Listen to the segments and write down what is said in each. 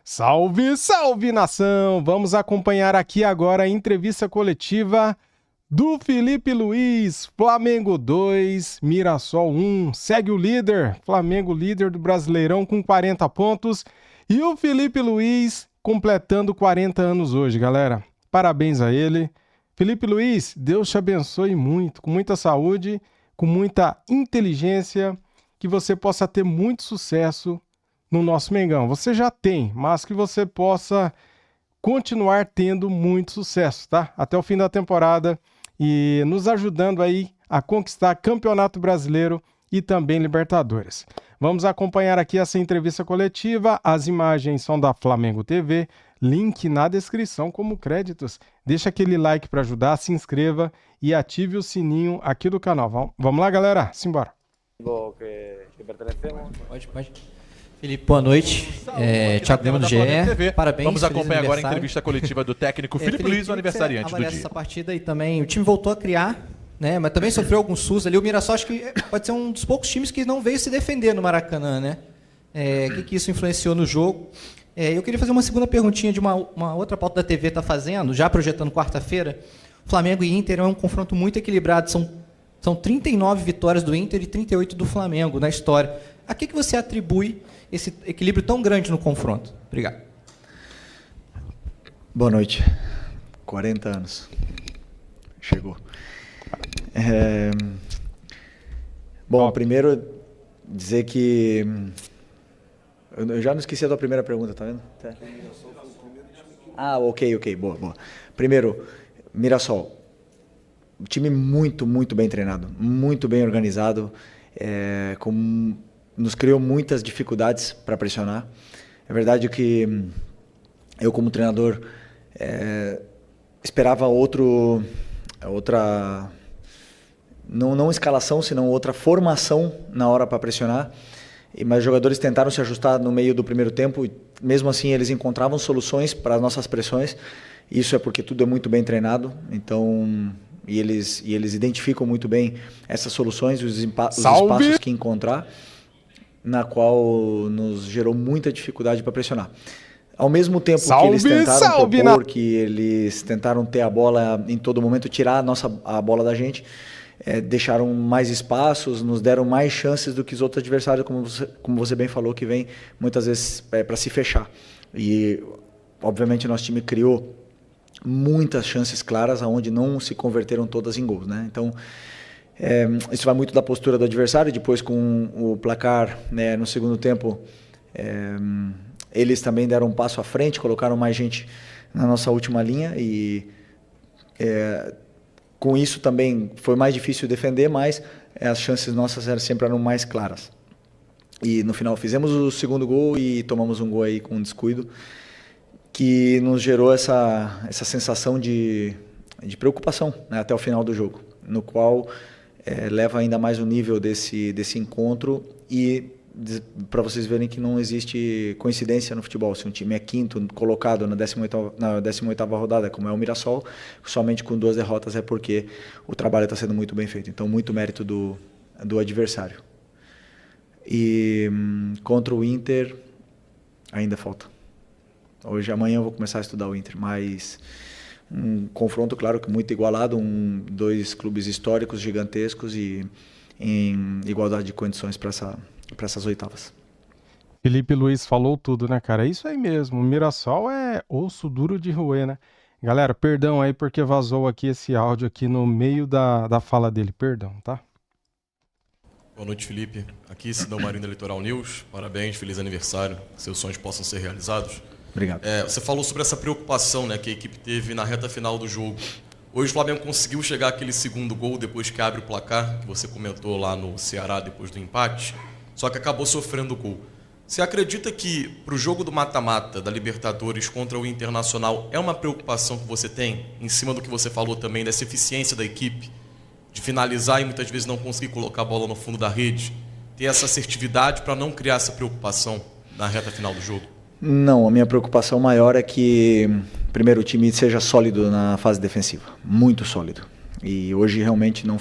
Salve, salve nação! Vamos acompanhar aqui agora a entrevista coletiva do Felipe Luiz, Flamengo 2, Mirassol 1, segue o líder, Flamengo líder do Brasileirão com 40 pontos e o Felipe Luiz completando 40 anos hoje, galera. Parabéns a ele. Felipe Luiz, Deus te abençoe muito, com muita saúde, com muita inteligência, que você possa ter muito sucesso no nosso Mengão. Você já tem, mas que você possa continuar tendo muito sucesso, tá? Até o fim da temporada e nos ajudando aí a conquistar Campeonato Brasileiro e também Libertadores. Vamos acompanhar aqui essa entrevista coletiva. As imagens são da Flamengo TV, link na descrição como créditos. Deixa aquele like para ajudar, se inscreva e ative o sininho aqui do canal. Vamos lá, galera? Simbora. Pode. Felipe, boa noite. Thiago Lima do GE. Parabéns. Vamos acompanhar agora a entrevista coletiva do técnico Felipe Luiz, o aniversariante do dia. Essa partida e também o time voltou a criar, né? Mas também sofreu alguns SUS ali. O Mirassol acho que pode ser um dos poucos times que não veio se defender no Maracanã, né? O que isso influenciou no jogo? Eu queria fazer uma segunda perguntinha de uma outra pauta da TV está fazendo, já projetando quarta-feira. Flamengo e Inter é um confronto muito equilibrado. São 39 vitórias do Inter e 38 do Flamengo na história. A que você atribui esse equilíbrio tão grande no confronto? Obrigado. Boa noite. 40 anos. Chegou. Bom, primeiro dizer que... Eu já não esqueci a tua primeira pergunta, tá vendo? Tá. Ok. Boa. Primeiro, Mirassol. Um time muito bem treinado, muito bem organizado, nos criou muitas dificuldades para pressionar. É verdade que eu, como treinador, esperava outra não escalação, senão outra formação na hora para pressionar. Mas os jogadores tentaram se ajustar no meio do primeiro tempo e, mesmo assim, eles encontravam soluções para as nossas pressões. Isso é porque tudo é muito bem treinado. Então, e eles identificam muito bem essas soluções, os espaços que encontrar, na qual nos gerou muita dificuldade para pressionar. Ao mesmo tempo que eles tentaram propor, que eles tentaram ter a bola em todo momento, tirar a bola da gente, deixaram mais espaços, nos deram mais chances do que os outros adversários, como você bem falou, que vem muitas vezes para se fechar. E, obviamente, nosso time criou muitas chances claras, onde não se converteram todas em gols, né? Então, isso vai muito da postura do adversário. Depois, com o placar, né, no segundo tempo, eles também deram um passo à frente, colocaram mais gente na nossa última linha e... com isso também foi mais difícil defender, mas as chances nossas sempre eram mais claras. E no final fizemos o segundo gol e tomamos um gol aí com um descuido, que nos gerou essa sensação de preocupação, né, até o final do jogo, no qual leva ainda mais o nível desse encontro e para vocês verem que não existe coincidência no futebol. Se um time é quinto colocado na 18ª rodada, como é o Mirassol, somente com 2 derrotas é porque o trabalho está sendo muito bem feito. Então, muito mérito do adversário. E contra o Inter, ainda falta. Amanhã eu vou começar a estudar o Inter, mas um confronto, claro, que muito igualado, 2 clubes históricos gigantescos e em igualdade de condições para essas oitavas. Felipe Luiz falou tudo, né, cara? É isso aí mesmo. O Mirassol é osso duro de roer, né? Galera, perdão aí porque vazou aqui esse áudio aqui no meio da fala dele. Perdão, tá? Boa noite, Felipe. Aqui, Sidão Marinho da Litoral News. Parabéns, feliz aniversário. Que seus sonhos possam ser realizados. Obrigado. Você falou sobre essa preocupação, né, que a equipe teve na reta final do jogo. Hoje o Flamengo conseguiu chegar àquele segundo gol depois que abre o placar, que você comentou lá no Ceará depois do empate, só que acabou sofrendo o gol. Você acredita que para o jogo do mata-mata da Libertadores contra o Internacional é uma preocupação que você tem, em cima do que você falou também, dessa eficiência da equipe, de finalizar e muitas vezes não conseguir colocar a bola no fundo da rede, ter essa assertividade para não criar essa preocupação na reta final do jogo? Não, a minha preocupação maior é que, primeiro, o time seja sólido na fase defensiva, muito sólido. E hoje realmente não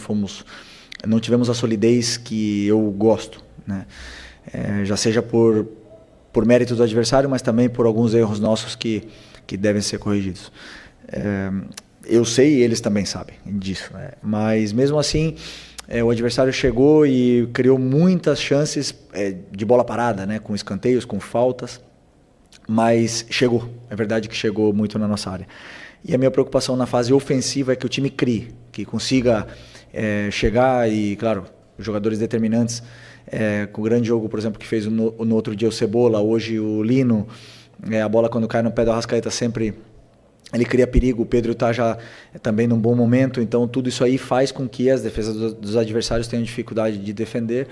tivemos a solidez que eu gosto, né? Já seja por por mérito do adversário, mas também por alguns erros nossos que devem ser corrigidos. Eu sei e eles também sabem disso, né? Mas mesmo assim, o adversário chegou e criou muitas chances de bola parada, né? Com escanteios, com faltas, mas chegou, é verdade que chegou muito na nossa área. E a minha preocupação na fase ofensiva é que o time crie, que consiga chegar e, claro, jogadores determinantes, com o grande jogo, por exemplo, que fez no outro dia o Cebola, hoje o Lino, a bola quando cai no pé do Arrascaeta sempre ele cria perigo, o Pedro está já também num bom momento, então tudo isso aí faz com que as defesas dos adversários tenham dificuldade de defender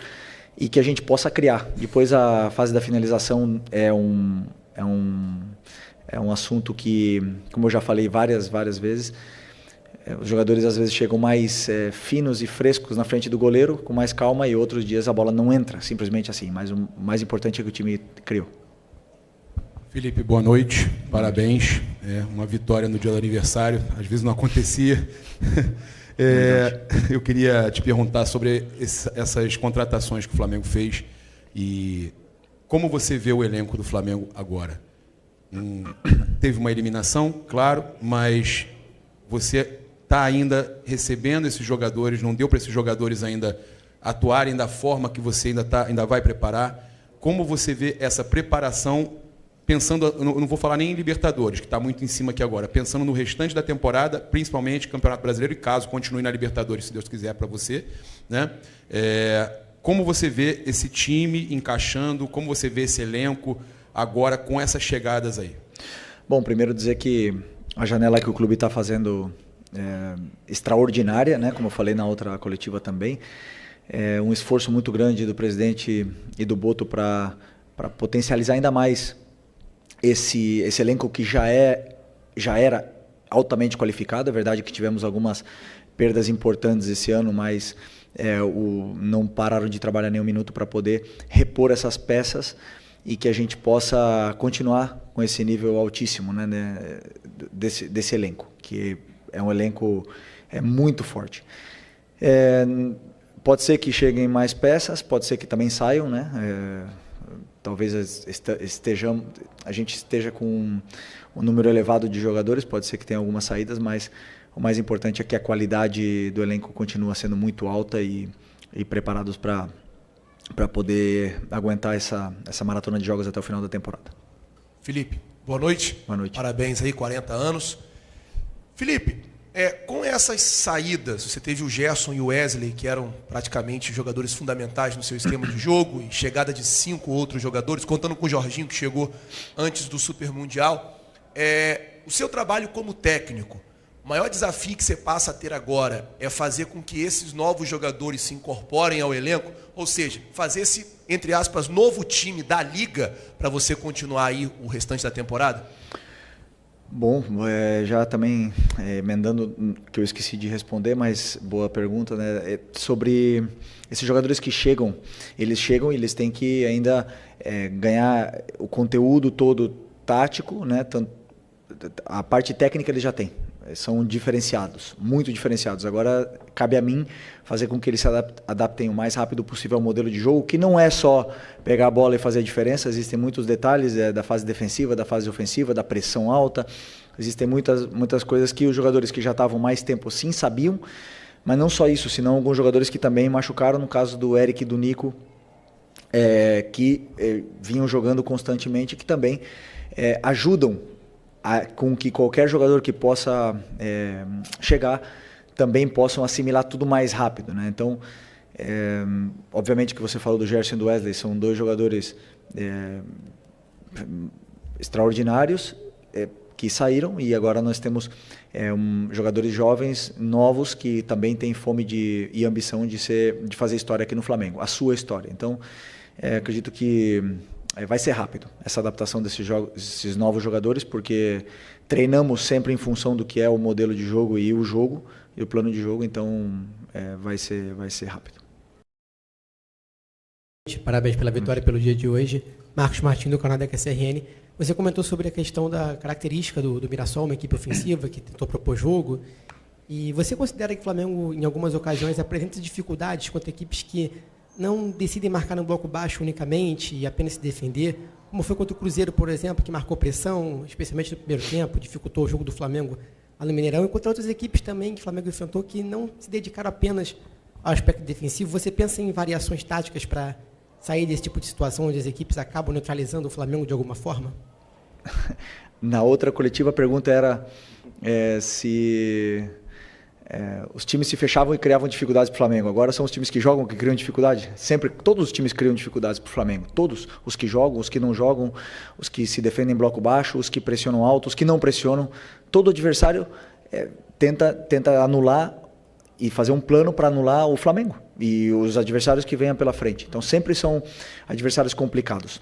e que a gente possa criar. Depois a fase da finalização é um assunto que, como eu já falei várias vezes, os jogadores às vezes chegam mais finos e frescos na frente do goleiro, com mais calma, e outros dias a bola não entra, simplesmente assim. Mas o mais importante é que o time criou. Felipe, boa noite, parabéns. Uma vitória no dia do aniversário, às vezes não acontecia. Eu queria te perguntar sobre essas contratações que o Flamengo fez e como você vê o elenco do Flamengo agora. Teve uma eliminação, claro, mas você está ainda recebendo esses jogadores, não deu para esses jogadores ainda atuarem da forma que você ainda vai preparar. Como você vê essa preparação, pensando, eu não vou falar nem em Libertadores, que está muito em cima aqui agora, pensando no restante da temporada, principalmente Campeonato Brasileiro, e caso continue na Libertadores, se Deus quiser, para você, né? Como você vê esse time encaixando, como você vê esse elenco agora com essas chegadas aí? Bom, primeiro dizer que a janela que o clube está fazendo extraordinária, né? Como eu falei na outra coletiva também, um esforço muito grande do presidente e do Boto para potencializar ainda mais esse elenco que já era altamente qualificado. É verdade que tivemos algumas perdas importantes esse ano, mas não pararam de trabalhar nem um minuto para poder repor essas peças e que a gente possa continuar com esse nível altíssimo, né, desse elenco, que é um elenco muito forte. Pode ser que cheguem mais peças, pode ser que também saiam, né? Talvez a gente esteja com um número elevado de jogadores, pode ser que tenha algumas saídas, mas o mais importante é que a qualidade do elenco continua sendo muito alta e preparados para poder aguentar essa maratona de jogos até o final da temporada. Felipe, boa noite. Boa noite. Parabéns aí, 40 anos. Felipe, com essas saídas, você teve o Gerson e o Wesley, que eram praticamente jogadores fundamentais no seu esquema de jogo, e chegada de 5 outros jogadores, contando com o Jorginho, que chegou antes do Super Mundial. O seu trabalho como técnico, o maior desafio que você passa a ter agora é fazer com que esses novos jogadores se incorporem ao elenco, ou seja, fazer esse, entre aspas, novo time da Liga para você continuar aí o restante da temporada? Bom, já também emendando, que eu esqueci de responder, mas boa pergunta, né? Sobre esses jogadores que chegam e eles têm que ainda ganhar o conteúdo todo tático, né? A parte técnica eles já têm, são diferenciados, muito diferenciados. Agora cabe a mim fazer com que eles se adaptem o mais rápido possível ao modelo de jogo, que não é só pegar a bola e fazer a diferença. Existem muitos detalhes da fase defensiva, da fase ofensiva, da pressão alta. Existem muitas coisas que os jogadores que já estavam mais tempo sim sabiam, mas não só isso, senão alguns jogadores que também machucaram, no caso do Eric e do Nico, que vinham jogando constantemente, que também ajudam com que qualquer jogador que possa chegar também possam assimilar tudo mais rápido, né? Então, obviamente que você falou do Gerson e do Wesley, são dois jogadores extraordinários que saíram, e agora nós temos jogadores jovens, novos, que também têm fome e ambição de fazer história aqui no Flamengo, a sua história. Então, acredito que vai ser rápido essa adaptação desses novos jogadores, porque treinamos sempre em função do que é o modelo de jogo e o plano de jogo, então vai ser rápido. Parabéns pela vitória pelo dia de hoje. Marcos Martins, do canal da QCRN. Você comentou sobre a questão da característica do Mirassol, uma equipe ofensiva que tentou propor jogo. E você considera que o Flamengo, em algumas ocasiões, apresenta dificuldades contra equipes que não decidem marcar no bloco baixo unicamente e apenas se defender? como foi contra o Cruzeiro, por exemplo, que marcou pressão, especialmente no primeiro tempo, dificultou o jogo do Flamengo lá no Mineirão, e contra outras equipes também que o Flamengo enfrentou que não se dedicaram apenas ao aspecto defensivo. Você pensa em variações táticas para sair desse tipo de situação onde as equipes acabam neutralizando o Flamengo de alguma forma? Na outra coletiva, a pergunta era se os times se fechavam e criavam dificuldades para o Flamengo. Agora são os times que jogam que criam dificuldade. Sempre, todos os times criam dificuldades para o Flamengo. Todos. Os que jogam, os que não jogam, os que se defendem em bloco baixo, os que pressionam alto, os que não pressionam. Todo adversário tenta anular e fazer um plano para anular o Flamengo e os adversários que venham pela frente. Então sempre são adversários complicados.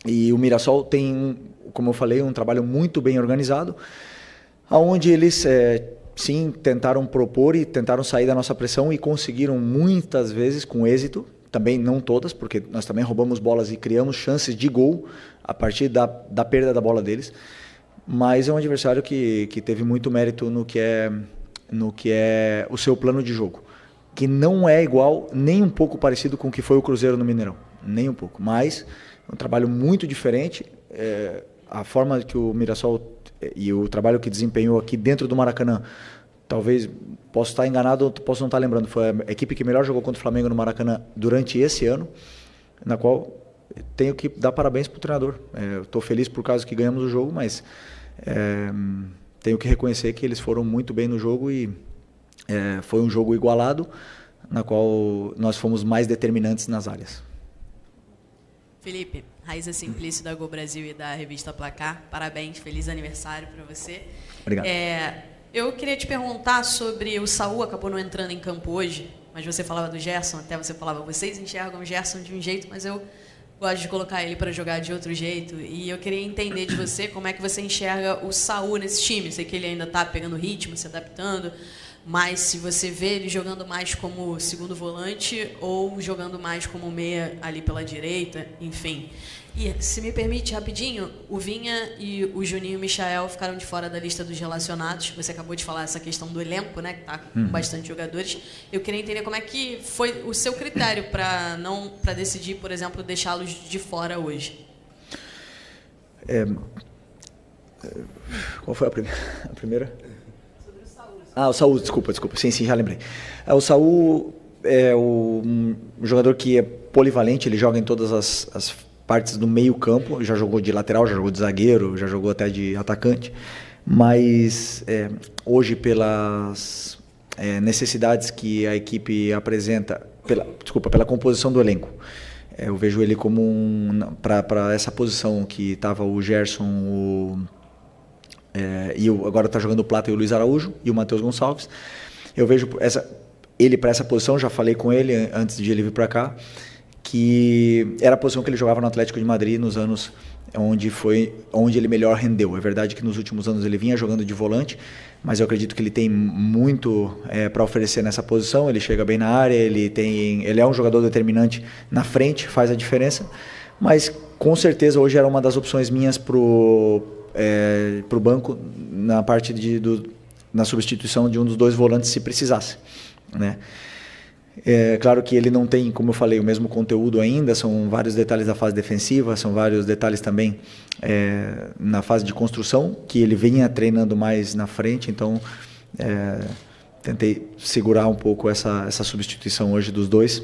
E o Mirassol tem, como eu falei, um trabalho muito bem organizado, onde eles sim tentaram propor e tentaram sair da nossa pressão e conseguiram muitas vezes com êxito, também não todas, porque nós também roubamos bolas e criamos chances de gol a partir da perda da bola deles, mas é um adversário que teve muito mérito no que é o seu plano de jogo, que não é igual, nem um pouco parecido com o que foi o Cruzeiro no Mineirão, nem um pouco, mas é um trabalho muito diferente. A forma que o Mirassol e o trabalho que desempenhou aqui dentro do Maracanã, talvez, posso estar enganado, posso não estar lembrando, foi a equipe que melhor jogou contra o Flamengo no Maracanã durante esse ano, na qual tenho que dar parabéns para o treinador. Estou feliz por causa que ganhamos o jogo, mas tenho que reconhecer que eles foram muito bem no jogo e foi um jogo igualado, na qual nós fomos mais determinantes nas áreas. Felipe, Raíssa Simplício da Gol Brasil e da revista Placar, parabéns, feliz aniversário para você. Obrigado. Eu queria te perguntar sobre o Saul, acabou não entrando em campo hoje, mas você falava do Gerson, até você falava, vocês enxergam o Gerson de um jeito, mas eu gosto de colocar ele para jogar de outro jeito, e eu queria entender de você como é que você enxerga o Saul nesse time. Sei que ele ainda está pegando ritmo, se adaptando, mas se você vê ele jogando mais como segundo volante ou jogando mais como meia ali pela direita, enfim. E se me permite rapidinho, o Vinha e o Juninho Michael ficaram de fora da lista dos relacionados. Você acabou de falar essa questão do elenco, né, que está com bastante jogadores. Eu queria entender como é que foi o seu critério para decidir, por exemplo, deixá-los de fora hoje. Qual foi a primeira? O Saul, desculpa. Sim, já lembrei. O Saul é um jogador que é polivalente, ele joga em todas as partes do meio campo, já jogou de lateral, já jogou de zagueiro, já jogou até de atacante, mas hoje pelas necessidades que a equipe apresenta, pela composição do elenco, eu vejo ele como para essa posição que estava o Gerson, agora está jogando o Plata e o Luiz Araújo e o Matheus Gonçalves. Eu vejo ele para essa posição, já falei com ele antes de ele vir para cá, que era a posição que ele jogava no Atlético de Madrid nos anos onde ele melhor rendeu. É verdade que nos últimos anos ele vinha jogando de volante, mas eu acredito que ele tem muito para oferecer nessa posição. Ele chega bem na área, ele é um jogador determinante na frente, faz a diferença, mas com certeza hoje era uma das opções minhas pro banco na parte na substituição de um dos dois volantes se precisasse, né? Claro que ele não tem, como eu falei, o mesmo conteúdo ainda, são vários detalhes da fase defensiva, são vários detalhes também na fase de construção, que ele vinha treinando mais na frente, então tentei segurar um pouco essa substituição hoje dos dois,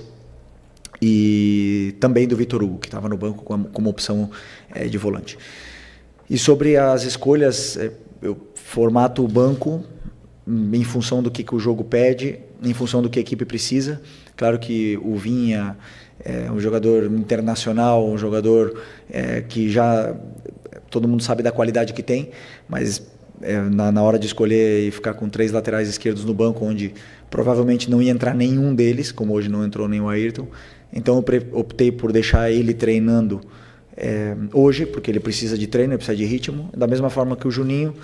e também do Vitor Hugo, que estava no banco como opção de volante. E sobre as escolhas, eu formato o banco em função do que o jogo pede, em função do que a equipe precisa. Claro que o Vinha é um jogador internacional, um jogador que já todo mundo sabe da qualidade que tem, mas na hora de escolher e ficar com 3 laterais esquerdos no banco, onde provavelmente não ia entrar nenhum deles, como hoje não entrou nem o Ayrton, então eu optei por deixar ele treinando hoje, porque ele precisa de treino, ele precisa de ritmo, da mesma forma que o Juninho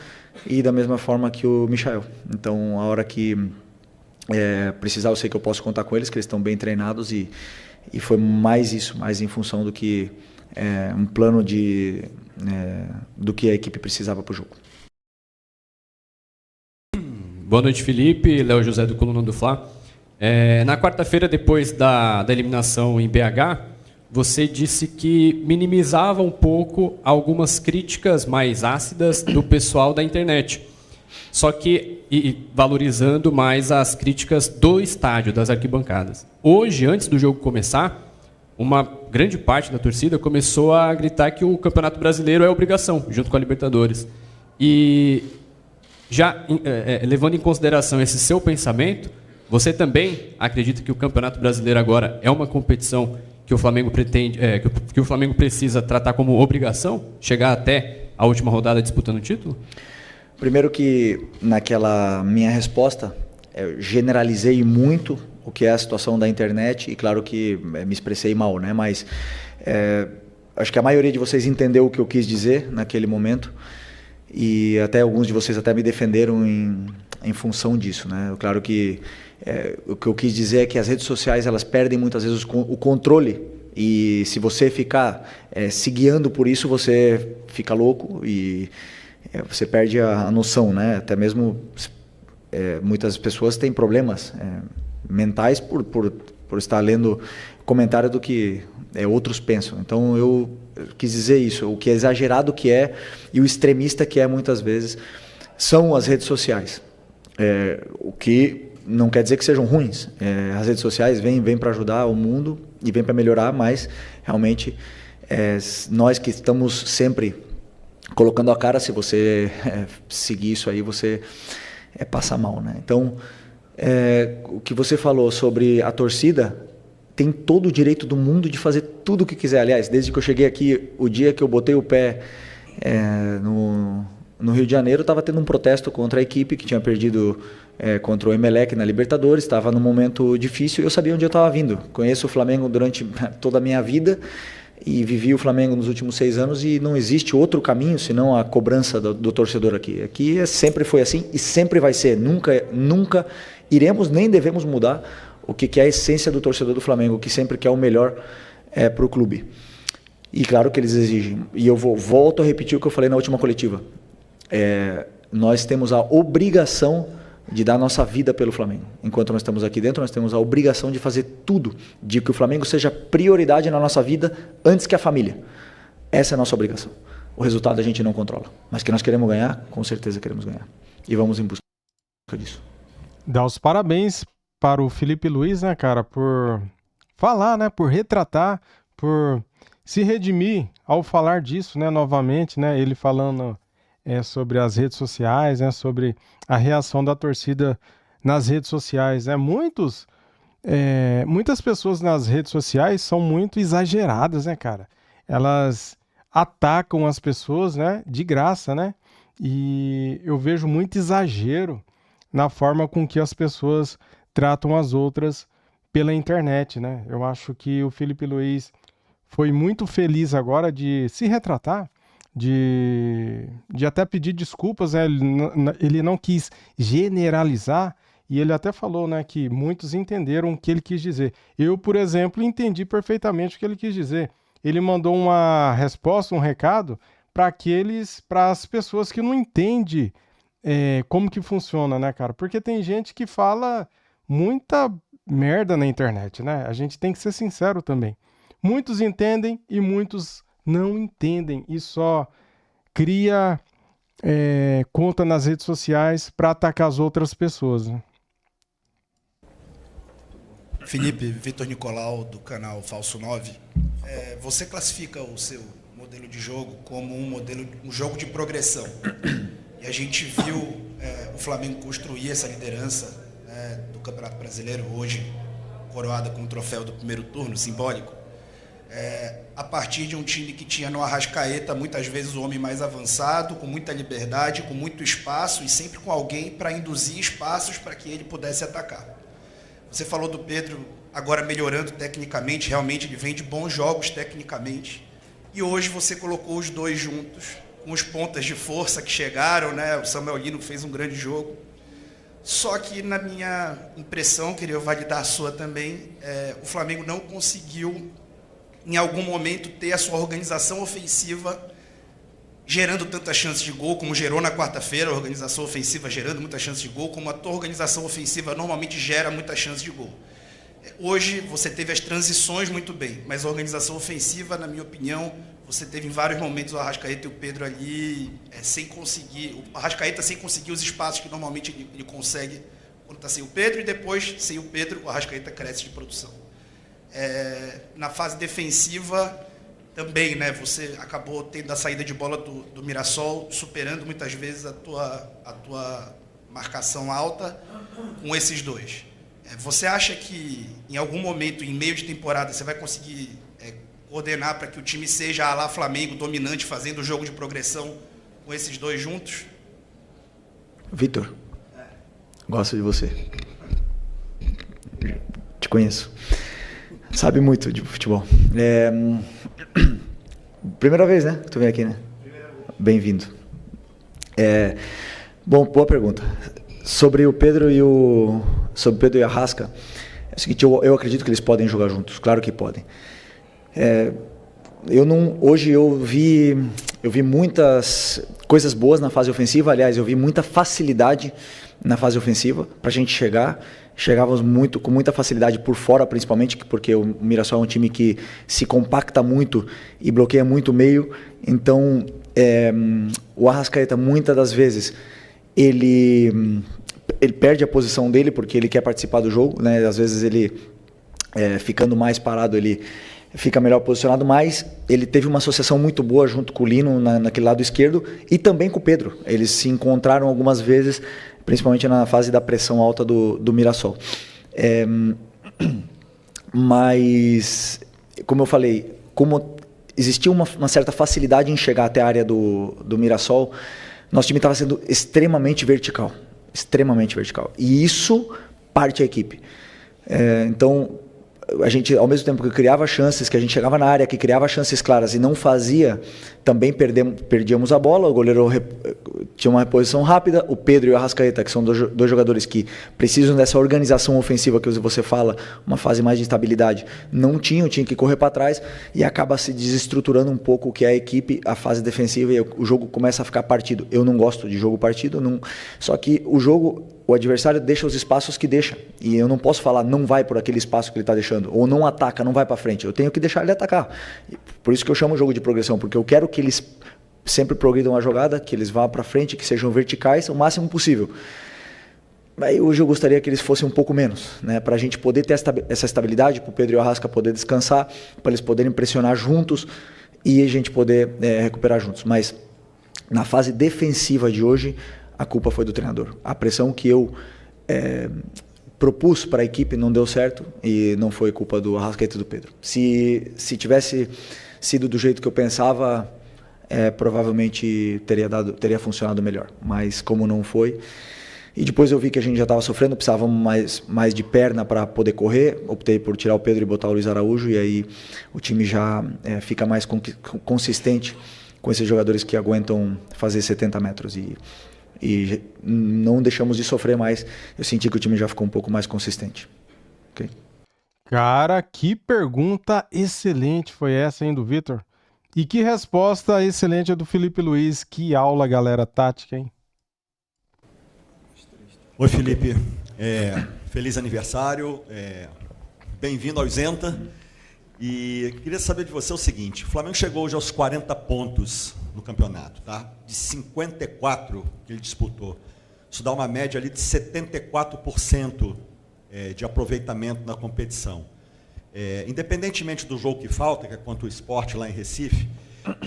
e da mesma forma que o Michael. Então, a hora que precisar, eu sei que eu posso contar com eles, que eles estão bem treinados, e foi mais isso, mais em função do que um plano do que a equipe precisava para o jogo. Boa noite, Felipe. Léo José do Coluna do Fla. Na quarta-feira, depois da eliminação em BH, você disse que minimizava um pouco algumas críticas mais ácidas do pessoal da internet. Só que valorizando mais as críticas do estádio, das arquibancadas. Hoje, antes do jogo começar, uma grande parte da torcida começou a gritar que o Campeonato Brasileiro é obrigação, junto com a Libertadores. E já levando em consideração esse seu pensamento, você também acredita que o Campeonato Brasileiro agora é uma competição que o Flamengo pretende, que o Flamengo precisa tratar como obrigação, chegar até a última rodada disputando o título? Primeiro que naquela minha resposta eu generalizei muito o que é a situação da internet e claro que me expressei mal, né? Mas acho que a maioria de vocês entendeu o que eu quis dizer naquele momento e até alguns de vocês até me defenderam em função disso, né? Claro que o que eu quis dizer é que as redes sociais elas perdem muitas vezes o controle e se você ficar se guiando por isso você fica louco e você perde a noção, né? Até mesmo muitas pessoas têm problemas mentais por estar lendo comentário do que outros pensam. Então eu quis dizer isso, o que é exagerado que é e o extremista que é muitas vezes são as redes sociais. O que não quer dizer que sejam ruins. As redes sociais vêm para ajudar o mundo e vêm para melhorar, mas realmente nós que estamos sempre colocando a cara, se você seguir isso aí, você passa mal, né? Então, o que você falou sobre a torcida, tem todo o direito do mundo de fazer tudo o que quiser. Aliás, desde que eu cheguei aqui, o dia que eu botei o pé no Rio de Janeiro, estava tendo um protesto contra a equipe que tinha perdido contra o Emelec na Libertadores, estava num momento difícil e eu sabia onde eu estava vindo. Conheço o Flamengo durante toda a minha vida e vivi o Flamengo nos últimos 6 anos e não existe outro caminho senão a cobrança do torcedor aqui. Aqui sempre foi assim e sempre vai ser. Nunca iremos nem devemos mudar o que é a essência do torcedor do Flamengo, que sempre quer o melhor para o clube. E claro que eles exigem. E eu volto a repetir o que eu falei na última coletiva. Nós temos a obrigação de dar nossa vida pelo Flamengo. Enquanto nós estamos aqui dentro, nós temos a obrigação de fazer tudo, de que o Flamengo seja prioridade na nossa vida antes que a família. Essa é a nossa obrigação. O resultado a gente não controla. Mas que nós queremos ganhar, com certeza queremos ganhar. E vamos em busca disso. Dá os parabéns para o Filipe Luiz, né, cara, por falar, né, por retratar, por se redimir ao falar disso, né, novamente, né, ele falando sobre as redes sociais, né, sobre a reação da torcida nas redes sociais, né, muitas pessoas nas redes sociais são muito exageradas, né, cara, elas atacam as pessoas, né, de graça, né, e eu vejo muito exagero na forma com que as pessoas tratam as outras pela internet, né, eu acho que o Filipe Luiz foi muito feliz agora de se retratar, de até pedir desculpas, né? Ele não quis generalizar e ele até falou, né, que muitos entenderam o que ele quis dizer. Eu, por exemplo, entendi perfeitamente o que ele quis dizer. Ele mandou uma resposta, um recado para as pessoas que não entendem como que funciona, né, cara? Porque tem gente que fala muita merda na internet, né? A gente tem que ser sincero também. Muitos entendem e muitos não entendem e só cria conta nas redes sociais para atacar as outras pessoas. Né? Felipe, Vitor Nicolau, do canal Falso 9. Você classifica o seu modelo de jogo como um jogo de progressão. E a gente viu o Flamengo construir essa liderança do Campeonato Brasileiro, hoje coroada com o troféu do primeiro turno, simbólico. A partir de um time que tinha no Arrascaeta muitas vezes o homem mais avançado, com muita liberdade, com muito espaço e sempre com alguém para induzir espaços para que ele pudesse atacar. Você falou do Pedro agora melhorando tecnicamente, realmente ele vem de bons jogos tecnicamente, e hoje você colocou os dois juntos, com os pontas de força que chegaram, né? O Samuel Lino fez um grande jogo, só que na minha impressão, queria validar a sua também, o Flamengo não conseguiu em algum momento ter a sua organização ofensiva gerando tantas chances de gol, como gerou na quarta-feira, a organização ofensiva gerando muitas chances de gol, como a tua organização ofensiva normalmente gera muitas chances de gol. Hoje você teve as transições muito bem, mas a organização ofensiva, na minha opinião, você teve em vários momentos o Arrascaeta e o Pedro ali sem conseguir, o Arrascaeta sem conseguir os espaços que normalmente ele consegue quando está sem o Pedro, e depois, sem o Pedro, o Arrascaeta cresce de produção. Na fase defensiva também, né, você acabou tendo a saída de bola do Mirassol, superando muitas vezes a tua marcação alta com esses dois. Você acha que em algum momento, em meio de temporada, você vai conseguir coordenar para que o time seja a lá Flamengo, dominante, fazendo o jogo de progressão com esses dois juntos? Vitor, gosto de você. Te conheço. Sabe muito de futebol. Primeira vez, né? Que tu vem aqui, né? Bem-vindo. Bom, boa pergunta. Sobre o Pedro e o Arrasca, é o seguinte, eu acredito que eles podem jogar juntos, claro que podem. Hoje eu vi muitas coisas boas na fase ofensiva, aliás, eu vi muita facilidade na fase ofensiva para a gente chegávamos com muita facilidade por fora, principalmente porque o Mirassol é um time que se compacta muito e bloqueia muito o meio, então o Arrascaeta muitas das vezes ele perde a posição dele porque ele quer participar do jogo, né? Às vezes ele ficando mais parado ele fica melhor posicionado, mas ele teve uma associação muito boa junto com o Lino naquele lado esquerdo e também com o Pedro. Eles se encontraram algumas vezes, principalmente na fase da pressão alta do Mirassol. Mas, como eu falei, como existia uma certa facilidade em chegar até a área do Mirassol, nosso time estava sendo extremamente vertical. E isso parte a equipe. Então, a gente, ao mesmo tempo que criava chances, que a gente chegava na área, que criava chances claras e não fazia, também perdíamos a bola, o goleiro tinha uma reposição rápida, o Pedro e o Arrascaeta, que são dois jogadores que precisam dessa organização ofensiva que você fala, uma fase mais de estabilidade, não tinha que correr para trás e acaba se desestruturando um pouco o que é a equipe, a fase defensiva, e o jogo começa a ficar partido. Eu não gosto de jogo partido, só que o adversário deixa os espaços que deixa. E eu não posso falar, não vai por aquele espaço que ele está deixando. Ou não ataca, não vai para frente. Eu tenho que deixar ele atacar. Por isso que eu chamo o jogo de progressão. Porque eu quero que eles sempre progridam a jogada, que eles vá para frente, que sejam verticais o máximo possível. Aí hoje eu gostaria que eles fossem um pouco menos, né? Para a gente poder ter essa estabilidade, para o Pedro e o Arrasca poder descansar, para eles poderem pressionar juntos e a gente poder recuperar juntos. Mas na fase defensiva de hoje, a culpa foi do treinador. A pressão que eu propus para a equipe não deu certo e não foi culpa do Arrascaeta e do Pedro. Se tivesse sido do jeito que eu pensava, provavelmente teria funcionado melhor. Mas como não foi... E depois eu vi que a gente já estava sofrendo, precisávamos mais de perna para poder correr. Optei por tirar o Pedro e botar o Luiz Araújo, e aí o time já fica mais consistente com esses jogadores que aguentam fazer 70 metros. E não deixamos de sofrer mais. Eu senti que o time já ficou um pouco mais consistente. Okay? Cara, que pergunta excelente foi essa, hein, do Vitor? E que resposta excelente a do Felipe Luiz. Que aula, galera, tática, hein? Oi, Felipe. Feliz aniversário. Bem-vindo ao Isenta. E queria saber de você o seguinte: o Flamengo chegou hoje aos 40 pontos no campeonato, tá? De 54 que ele disputou. Isso dá uma média ali de 74% de aproveitamento na competição. Independentemente do jogo que falta, que é contra o Sport lá em Recife,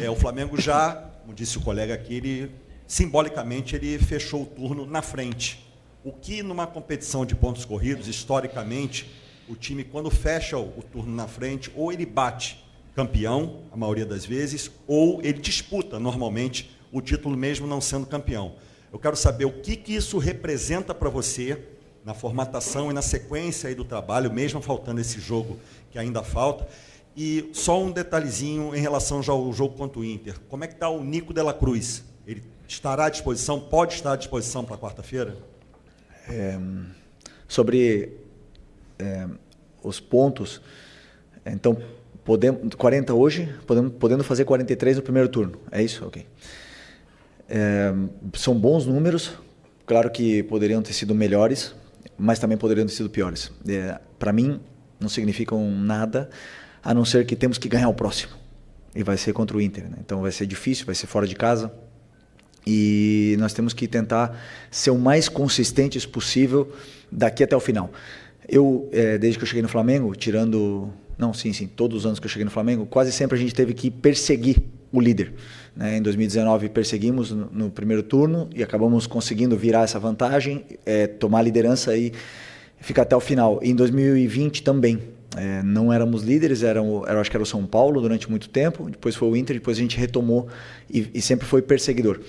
o Flamengo já, como disse o colega aqui, simbolicamente ele fechou o turno na frente. O que numa competição de pontos corridos, historicamente, o time quando fecha o turno na frente, ou ele bate campeão, a maioria das vezes, ou ele disputa normalmente o título mesmo não sendo campeão. Eu quero saber o que isso representa para você na formatação e na sequência aí do trabalho, mesmo faltando esse jogo que ainda falta. E só um detalhezinho em relação já ao jogo contra o Inter. Como é que está o Nico de la Cruz? Ele estará à disposição, pode estar à disposição para quarta-feira? Sobre os pontos, então, 40 hoje, podendo fazer 43 no primeiro turno, é isso? Ok. São bons números, claro que poderiam ter sido melhores, mas também poderiam ter sido piores. Para mim, não significam nada, a não ser que temos que ganhar o próximo. E vai ser contra o Inter, né? Então vai ser difícil, vai ser fora de casa. E nós temos que tentar ser o mais consistentes possível daqui até o final. Eu, desde que eu cheguei no Flamengo, todos os anos que eu cheguei no Flamengo, quase sempre a gente teve que perseguir o líder, né? Em 2019 perseguimos no primeiro turno e acabamos conseguindo virar essa vantagem, tomar a liderança e ficar até o final. E em 2020 também. Não éramos líderes, acho que era o São Paulo durante muito tempo, depois foi o Inter, depois a gente retomou e sempre foi perseguidor.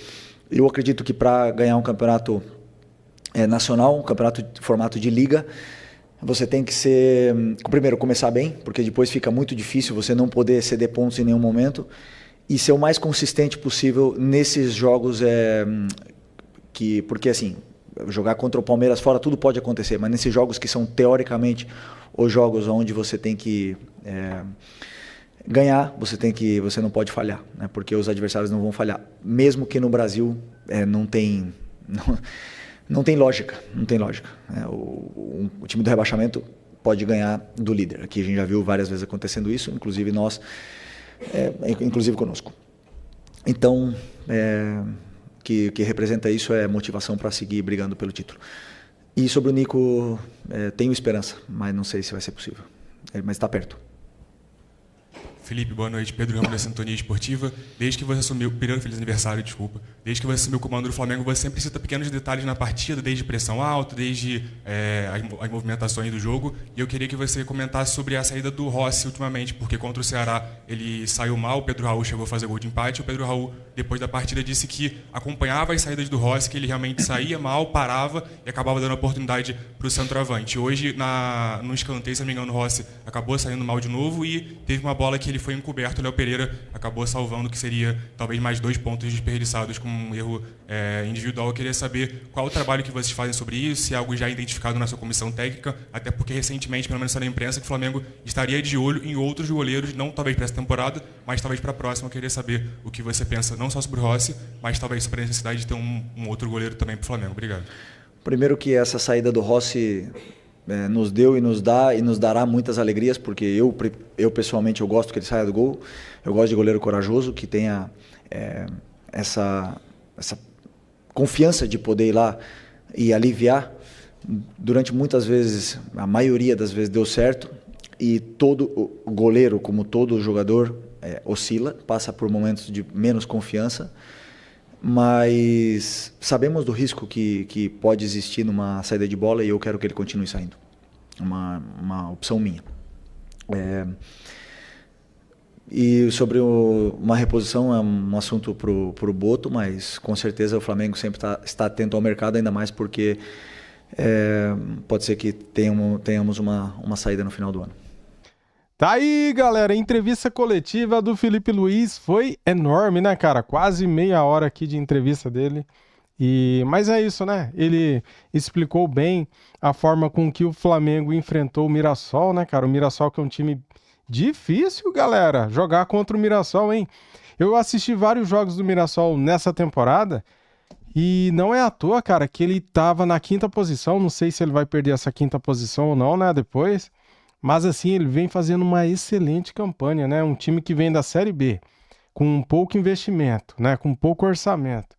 Eu acredito que para ganhar um campeonato nacional, um campeonato de formato de liga, você tem que primeiro começar bem, porque depois fica muito difícil você não poder ceder pontos em nenhum momento, e ser o mais consistente possível nesses jogos, porque assim, jogar contra o Palmeiras fora tudo pode acontecer, mas nesses jogos que são teoricamente os jogos onde você tem que ganhar, você não pode falhar, né? Porque os adversários não vão falhar, mesmo que no Brasil não tem lógica, né? O time do rebaixamento pode ganhar do líder. Aqui a gente já viu várias vezes acontecendo isso, inclusive inclusive conosco. Então, que representa isso é motivação para seguir brigando pelo título. E sobre o Nico, tenho esperança, mas não sei se vai ser possível. Mas está perto. Felipe, boa noite. Pedro Ramos da Sintonia Esportiva. Desde que você assumiu... Primeiro, feliz aniversário, desculpa. Desde que você assumiu o comando do Flamengo, você sempre cita pequenos detalhes na partida, desde pressão alta, desde as movimentações do jogo. E eu queria que você comentasse sobre a saída do Rossi ultimamente, porque contra o Ceará ele saiu mal, o Pedro Raul chegou a fazer gol de empate. O Pedro Raul, depois da partida, disse que acompanhava as saídas do Rossi, que ele realmente saía mal, parava e acabava dando oportunidade para o centroavante. Hoje, no escanteio, se não me engano, o Rossi acabou saindo mal de novo e teve uma bola que ele foi encoberto, o Léo Pereira acabou salvando, que seria talvez mais 2 pontos desperdiçados com um erro individual. Eu queria saber qual o trabalho que vocês fazem sobre isso, se é algo já identificado na sua comissão técnica, até porque recentemente, pelo menos na imprensa, que o Flamengo estaria de olho em outros goleiros, não talvez para essa temporada, mas talvez para a próxima. Eu queria saber o que você pensa, não só sobre o Rossi, mas talvez sobre a necessidade de ter um outro goleiro também para o Flamengo. Obrigado. Primeiro que essa saída do Rossi nos deu e nos dá e nos dará muitas alegrias, porque eu pessoalmente eu gosto que ele saia do gol. Eu gosto de goleiro corajoso, que tenha essa confiança de poder ir lá e aliviar. Durante muitas vezes, a maioria das vezes deu certo, e todo o goleiro, como todo jogador, oscila, passa por momentos de menos confiança, mas sabemos do risco que pode existir numa saída de bola, e eu quero que ele continue saindo. Uma opção minha. E sobre uma reposição é um assunto para o Boto, mas com certeza o Flamengo sempre está atento ao mercado, ainda mais porque pode ser que tenhamos uma saída no final do ano. Tá aí, galera, a entrevista coletiva do Filipe Luiz foi enorme, né, cara? Quase meia hora aqui de entrevista dele. Mas é isso, né? Ele explicou bem a forma com que o Flamengo enfrentou o Mirassol, né, cara? O Mirassol, que é um time difícil, galera, jogar contra o Mirassol, hein? Eu assisti vários jogos do Mirassol nessa temporada e não é à toa, cara, que ele tava na 5ª posição. Não sei se ele vai perder essa 5ª posição ou não, né, depois. Mas assim, ele vem fazendo uma excelente campanha, né? Um time que vem da Série B, com pouco investimento, né? Com pouco orçamento,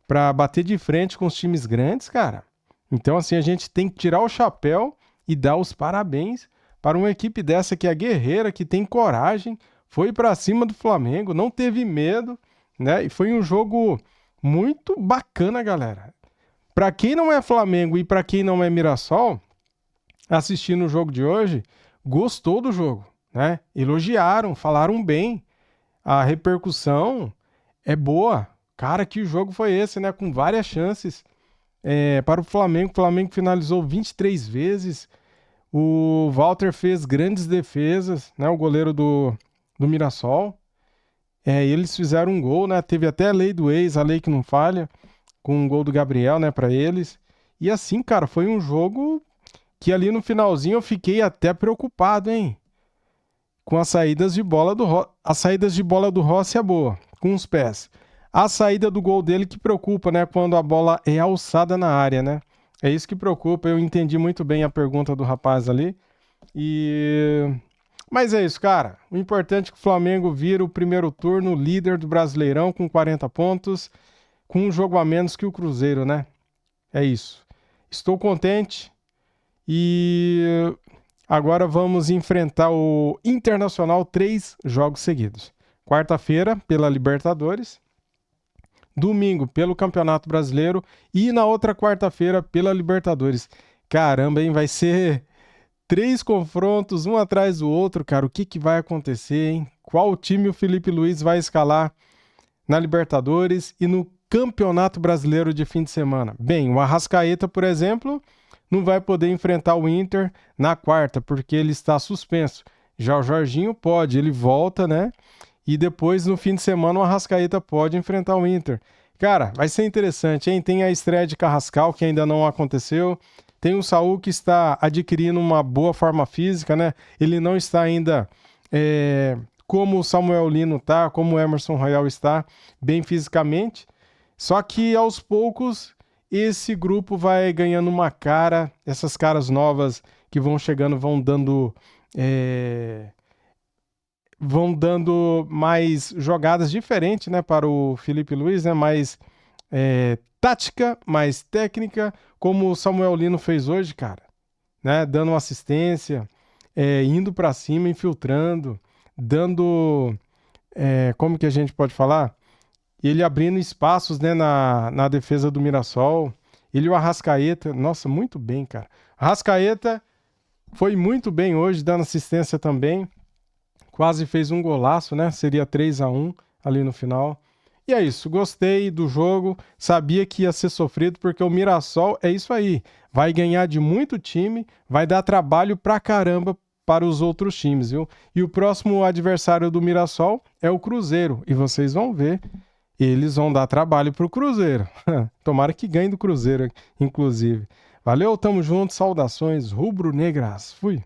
para bater de frente com os times grandes, cara. Então, assim, a gente tem que tirar o chapéu e dar os parabéns para uma equipe dessa que é guerreira, que tem coragem, foi para cima do Flamengo, não teve medo, né? E foi um jogo muito bacana, galera. Para quem não é Flamengo e para quem não é Mirassol, assistindo o jogo de hoje, gostou do jogo, né? Elogiaram, falaram bem. A repercussão é boa. Cara, que jogo foi esse, né? Com várias chances para o Flamengo. O Flamengo finalizou 23 vezes. O Walter fez grandes defesas, né? O goleiro do Mirassol. Eles fizeram um gol, né? Teve até a lei do ex, a lei que não falha, com um gol do Gabriel, né? Para eles. E assim, cara, foi um jogo que ali no finalzinho eu fiquei até preocupado, hein? Com as saídas de bola do Rossi. As saídas de bola do Rossi é boa, com os pés. A saída do gol dele que preocupa, né? Quando a bola é alçada na área, né? É isso que preocupa. Eu entendi muito bem a pergunta do rapaz ali. Mas é isso, cara. O importante é que o Flamengo vira o primeiro turno líder do Brasileirão com 40 pontos, com um jogo a menos que o Cruzeiro, né? É isso. Estou contente e agora vamos enfrentar o Internacional 3 jogos seguidos. Quarta-feira pela Libertadores, domingo pelo Campeonato Brasileiro e na outra quarta-feira pela Libertadores. Caramba, hein? Vai ser 3 confrontos, um atrás do outro, cara. O que vai acontecer, hein? Qual time o Felipe Luiz vai escalar na Libertadores e no Campeonato Brasileiro de fim de semana? Bem, o Arrascaeta, por exemplo, não vai poder enfrentar o Inter na quarta, porque ele está suspenso. Já o Jorginho pode, ele volta, né? E depois, no fim de semana, o Arrascaeta pode enfrentar o Inter. Cara, vai ser interessante, hein? Tem a estreia de Carrascal, que ainda não aconteceu. Tem o Saúl, que está adquirindo uma boa forma física, né? Ele não está ainda como o Samuel Lino está, como o Emerson Royal está, bem fisicamente. Só que, aos poucos, esse grupo vai ganhando uma cara. Essas caras novas que vão chegando vão dando mais jogadas diferentes, né, para o Felipe Luiz, né? Mais tática, mais técnica, como o Samuel Lino fez hoje, cara, né? Dando uma assistência, indo para cima, infiltrando, dando, como que a gente pode falar? Ele abrindo espaços, né, na defesa do Mirassol. Ele e o Arrascaeta, nossa, muito bem, cara. Arrascaeta foi muito bem hoje, dando assistência também. Quase fez um golaço, né? Seria 3-1 ali no final. E é isso, gostei do jogo, sabia que ia ser sofrido, porque o Mirassol é isso aí, vai ganhar de muito time, vai dar trabalho pra caramba para os outros times, viu? E o próximo adversário do Mirassol é o Cruzeiro, e vocês vão ver, eles vão dar trabalho pro Cruzeiro. Tomara que ganhe do Cruzeiro, inclusive. Valeu, tamo junto, saudações rubro-negras, fui!